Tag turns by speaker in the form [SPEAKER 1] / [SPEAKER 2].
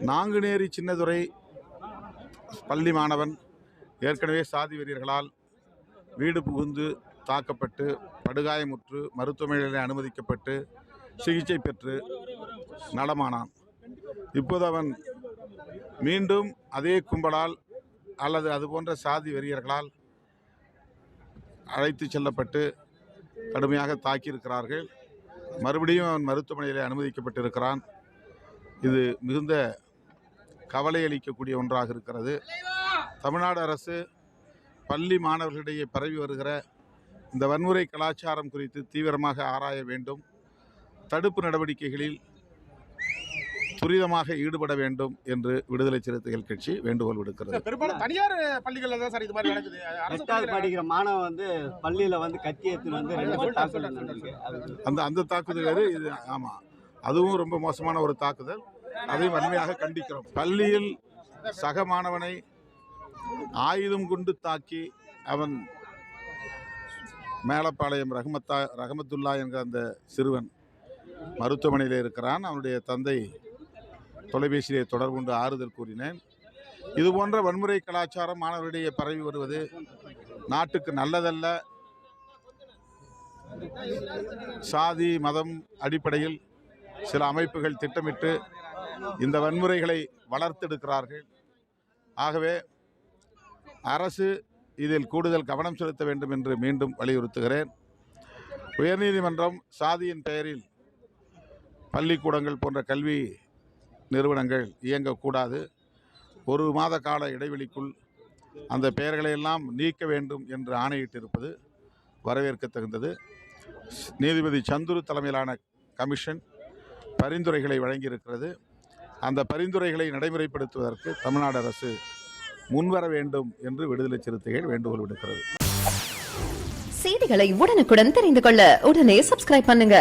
[SPEAKER 1] நாங்குநேரி சின்னதுரை பள்ளி மாணவன் ஏற்கனவே சாதி வெறியர்களால் வீடு புகுந்து தாக்கப்பட்டு படுகாயமுற்று மருத்துவமனையில் அனுமதிக்கப்பட்டு சிகிச்சை பெற்று நலமானான். இப்போது அவன் மீண்டும் அதே கும்பலால் அல்லது அதுபோன்ற சாதி வெறியர்களால் அழைத்து செல்லப்பட்டு கடுமையாக தாக்கியிருக்கிறார்கள். மறுபடியும் அவன் மருத்துவமனையில் அனுமதிக்கப்பட்டிருக்கிறான். இது மிகுந்த கவலை அளிக்கக்கூடிய ஒன்றாக இருக்கிறது. தமிழ்நாடு அரசு பள்ளி மாணவர்களிடையே பரவி வருகிற இந்த வன்முறை கலாச்சாரம் குறித்து தீவிரமாக ஆராய வேண்டும். தடுப்பு நடவடிக்கைகளில் துரிதமாக ஈடுபட வேண்டும் என்று விடுதலை சிறுத்தைகள் கட்சி வேண்டுகோள் விடுக்கிறது.
[SPEAKER 2] பெரும்பாலும் தனியார் பள்ளிகளில் தான் சார் இது மாதிரி நடக்குது.
[SPEAKER 3] எட்டாவது படிக்கிற மாணவன் பள்ளியில் கத்தி எடுத்துன்னு
[SPEAKER 1] அந்த தாக்குதல் வேறு இது. ஆமாம், அதுவும் ரொம்ப மோசமான ஒரு தாக்குதல். அதையும் வன்மையாக கண்டிக்கிறோம். பள்ளியில் சக மாணவனை ஆயுதம் கொண்டு தாக்கி அவன் மேலப்பாளையம் ரஹமத்துல்லா என்கிற அந்த சிறுவன் மருத்துவமனையில் இருக்கிறான். அவனுடைய தந்தை தொலைபேசியிலே தொடர்பு கொண்டு ஆறுதல் கூறினேன். இதுபோன்ற வன்முறை கலாச்சாரம் மாணவர்களிடையே பரவி வருவது நாட்டுக்கு நல்லதல்ல. சாதி மதம் அடிப்படையில் சில அமைப்புகள் திட்டமிட்டு இந்த வன்முறைகளை வளர்த்தெடுக்கிறார்கள். ஆகவே அரசு இதில் கூடுதல் கவனம் செலுத்த வேண்டும் என்று மீண்டும் வலியுறுத்துகிறேன். உயர்நீதிமன்றம் சாதியின் பெயரில் பள்ளிக்கூடங்கள் போன்ற கல்வி நிறுவனங்கள் இயங்கக்கூடாது, ஒரு மாத கால இடைவெளிக்குள் அந்த பெயர்களை எல்லாம் நீக்க வேண்டும் என்று ஆணையிட்டிருப்பது வரவேற்கத்தகுந்தது. நீதிபதி சந்துரு தலைமையிலான கமிஷன் பரிந்துரைகளை வழங்கியிருக்கிறது. அந்த பரிந்துரைகளை நடைமுறைப்படுத்துவதற்கு தமிழ்நாடு அரசு முன்வர வேண்டும் என்று விடுதலை சிறுத்தைகள் வேண்டுகோள் விடுக்கிறது.
[SPEAKER 4] செய்திகளை உடனுக்குடன் தெரிந்து கொள்ள உடனே சப்ஸ்கிரைப் பண்ணுங்க.